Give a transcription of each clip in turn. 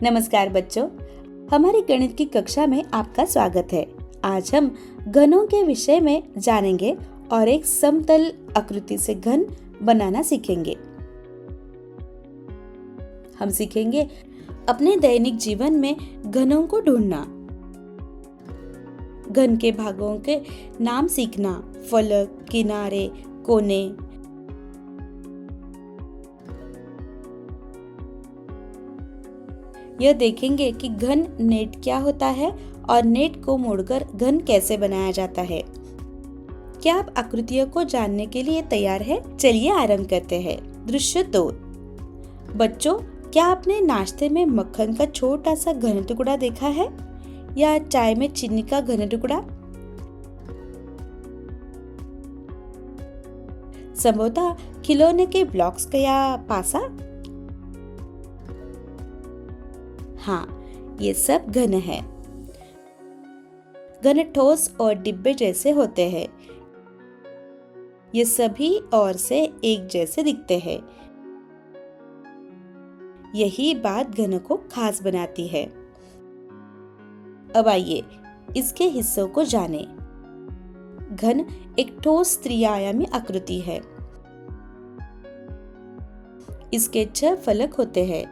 नमस्कार बच्चों, हमारी गणित की कक्षा में आपका स्वागत है। आज हम घनों के विषय में जानेंगे और एक समतल आकृति से घन बनाना सीखेंगे। हम सीखेंगे अपने दैनिक जीवन में घनों को ढूंढना, घन के भागों के नाम सीखना, फलक, किनारे, कोने। यह देखेंगे कि घन नेट क्या होता है और नेट को मोड़कर घन कैसे बनाया जाता है। क्या आप आकृतियों को जानने के लिए तैयार हैं? चलिए आरंभ करते हैं। दृश्य 2। बच्चों, क्या आपने नाश्ते में मक्खन का छोटा सा घन टुकड़ा देखा है या चाय में चीनी का घन टुकड़ा? संभवतः खिलौने के ब्लॉक्स का या पासा? हाँ, ये सब घन है। घन ठोस और डिब्बे जैसे होते हैं। ये सभी ओर से एक जैसे दिखते हैं। यही बात घन को खास बनाती है। अब आइए इसके हिस्सों को जानें। घन एक ठोस त्रिआयामी आकृति है। इसके 6 फलक होते हैं।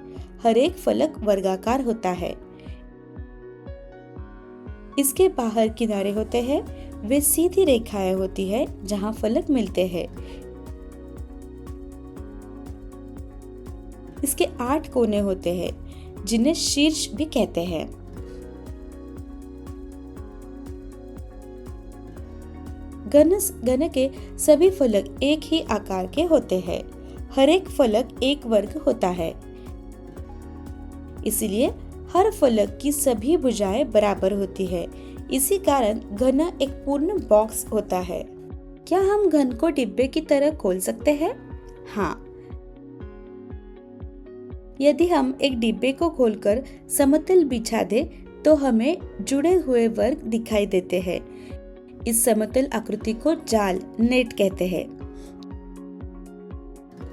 हर एक फलक वर्गाकार होता है। इसके बाहर किनारे होते हैं। वे सीधी रेखाएं होती है जहां फलक मिलते हैं। इसके 8 कोने होते हैं जिन्हें शीर्ष भी कहते हैं। घन के सभी फलक एक ही आकार के होते हैं। हर एक फलक एक वर्ग होता है, इसलिए हर फलक की सभी भुजाएं बराबर होती है। इसी कारण घन एक पूर्ण बॉक्स होता है। क्या हम घन को डिब्बे की तरह खोल सकते हैं? हाँ। यदि हम एक डिब्बे को खोलकर समतल बिछा दे तो हमें जुड़े हुए वर्ग दिखाई देते हैं। इस समतल आकृति को जाल, नेट कहते हैं।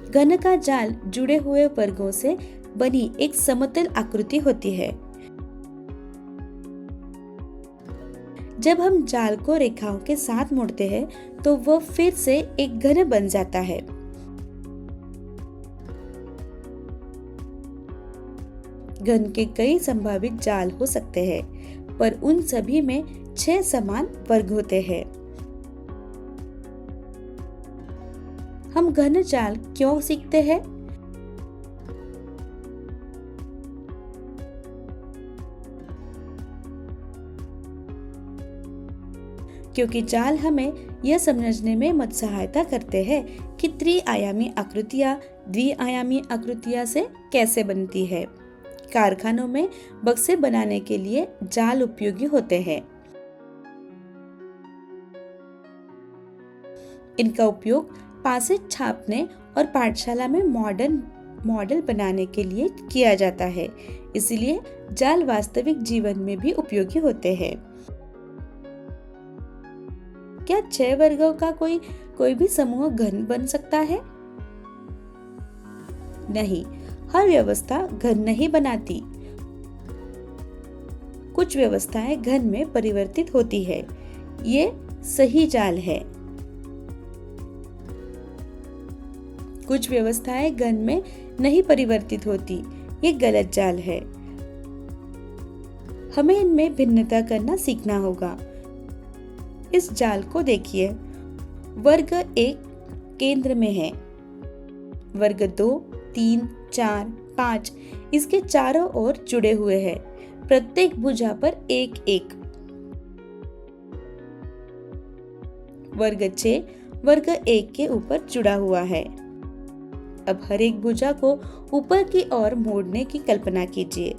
घन का जाल जुड़े हुए वर्गों से बनी एक समतल आकृति होती है। जब हम जाल को रेखाओं के साथ मोड़ते हैं तो वह फिर से एक घन बन जाता है। घन के कई संभावित जाल हो सकते हैं, पर उन सभी में 6 समान वर्ग होते हैं। हम घन जाल क्यों सीखते हैं? क्योंकि जाल हमें यह समझने में मदद सहायता करते हैं कि त्रिआयामी आकृतियां द्विआयामी आकृतियां से कैसे बनती है। कारखानों में बक्से बनाने के लिए जाल उपयोगी होते हैं। इनका उपयोग पासे छापने और पाठशाला में मॉडल बनाने के लिए किया जाता है। इसलिए जाल वास्तविक जीवन में भी उपयोगी होते हैं। क्या 6 वर्गों का कोई भी समूह घन बन सकता है? नहीं, हर व्यवस्था घन नहीं बनाती। कुछ व्यवस्थाएं घन में परिवर्तित होती है। ये सही जाल है। कुछ व्यवस्थाएं घन में नहीं परिवर्तित होती। ये गलत जाल है। हमें इनमें भिन्नता करना सीखना होगा। इस जाल को देखिए। वर्ग 1 केंद्र में है। वर्ग 2, 3, 4, 5 इसके चारों ओर जुड़े हुए हैं। प्रत्येक भुजा पर एक एक। वर्ग 6 वर्ग 1 के ऊपर जुड़ा हुआ है। अब हर एक भुजा को ऊपर की ओर मोड़ने की कल्पना कीजिए।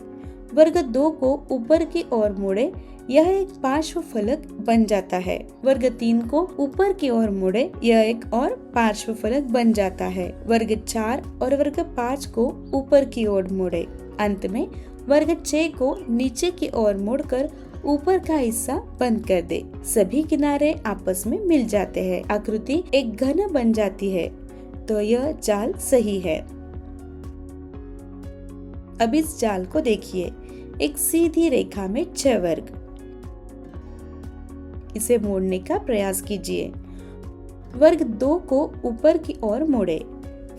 वर्ग 2 को ऊपर की ओर मोड़े, यह एक पार्श्व फलक बन जाता है। वर्ग 3 को ऊपर की ओर मोड़े, यह एक और पार्श्व फलक बन जाता है। वर्ग 4 और वर्ग 5 को ऊपर की ओर मोड़े। अंत में वर्ग 6 को नीचे की ओर मोड़कर ऊपर का हिस्सा बंद कर दे। सभी किनारे आपस में मिल जाते हैं। आकृति एक घन बन जाती है। तो यह जाल सही है। अब इस जाल को देखिए, एक सीधी रेखा में 6 वर्ग। इसे मोड़ने का प्रयास कीजिए। वर्ग 2 को ऊपर की ओर मोड़े,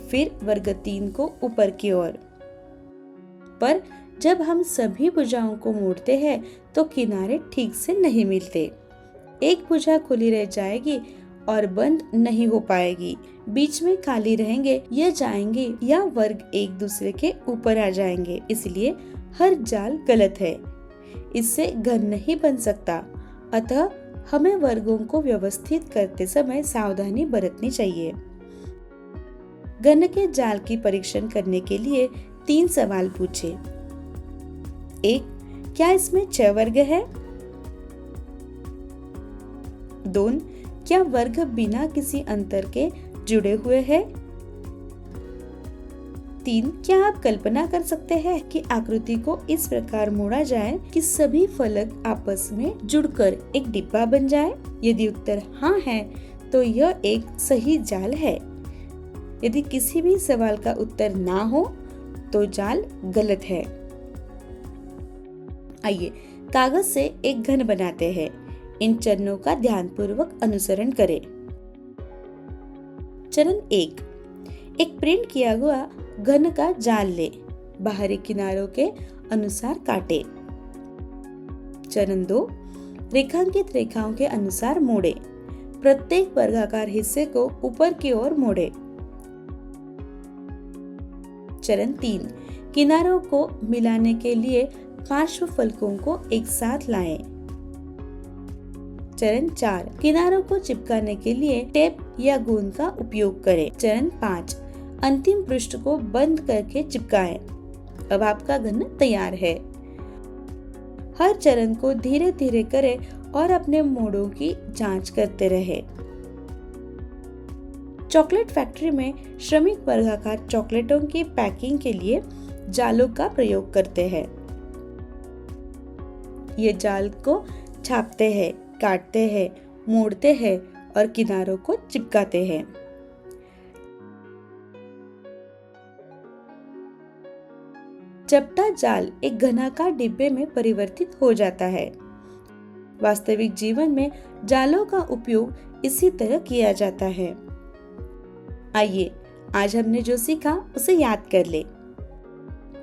फिर वर्ग 3 को ऊपर की ओर। पर जब हम सभी भुजाओं को मोड़ते हैं तो किनारे ठीक से नहीं मिलते। एक भुजा खुली रह जाएगी और बंद नहीं हो पाएगी, बीच में खाली रहेंगे या जाएंगे, या वर्ग एक दूसरे के ऊपर आ जाएंगे। इसलिए हर जाल गलत है, इससे घन नहीं बन सकता। अतः हमें वर्गों को व्यवस्थित करते समय सावधानी बरतनी चाहिए। घन के जाल की परीक्षण करने के लिए 3 सवाल पूछे। 1. क्या इसमें 6 वर्ग है? 2. क्या वर्ग बिना किसी अंतर के जुड़े हुए हैं? 3. क्या आप कल्पना कर सकते हैं कि आकृति को इस प्रकार मोड़ा जाए कि सभी फलक आपस में जुड़कर एक डिब्बा बन जाए? यदि उत्तर हाँ है तो यह एक सही जाल है। यदि किसी भी सवाल का उत्तर ना हो तो जाल गलत है। आइए कागज से एक घन बनाते हैं। इन चरणों का ध्यानपूर्वक अनुसरण करें। चरण 1, एक प्रिंट किया हुआ घन का जाल ले, बाहरी किनारों के अनुसार काटे। चरण 2, रेखांकित रेखाओं के अनुसार मोड़े, प्रत्येक वर्गाकार हिस्से को ऊपर की ओर मोड़े। चरण 3, किनारों को मिलाने के लिए पार्श्व फलकों को एक साथ लाएं। चरण 4, किनारों को चिपकाने के लिए टेप या गोंद का उपयोग करें। चरण 5, अंतिम पृष्ठ को बंद करके चिपकाएं। अब आपका घन तैयार है। हर चरण को धीरे धीरे करें और अपने मोड़ों की जांच करते रहें। चॉकलेट फैक्ट्री में श्रमिक वर्गाकार चॉकलेटों की पैकिंग के लिए जालों का प्रयोग करते हैं। ये जाल को छापते हैं, काटते हैं, मोड़ते हैं और किनारों को चिपकाते हैं। चपटा जाल एक घनाकार डिब्बे में परिवर्तित हो जाता है। वास्तविक जीवन में जालों का उपयोग इसी तरह किया जाता है। आइए आज हमने जो सीखा उसे याद कर ले।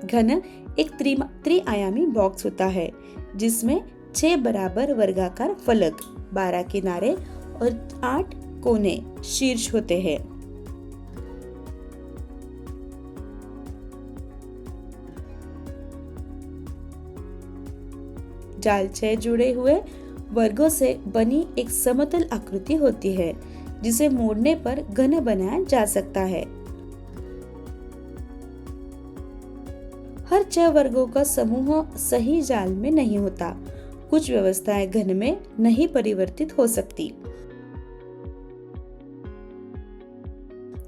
घन एक त्रिआयामी बॉक्स होता है जिसमें 6 बराबर वर्गाकार फलक, 12 किनारे और 8 कोने शीर्ष होते हैं। जाल 6 जुड़े हुए वर्गों से बनी एक समतल आकृति होती है जिसे मोड़ने पर घन बनाया जा सकता है। हर 6 वर्गों का समूह सही जाल में नहीं होता। कुछ व्यवस्थाएं घन में नहीं परिवर्तित हो सकती।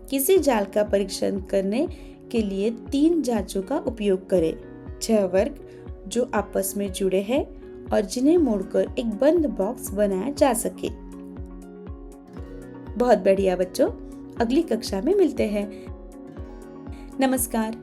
किसी जाल का परीक्षण करने के लिए 3 जांचों का उपयोग करें। 6 वर्ग जो आपस में जुड़े हैं और जिन्हें मोड़कर एक बंद बॉक्स बनाया जा सके। बहुत बढ़िया बच्चों, अगली कक्षा में मिलते हैं। नमस्कार।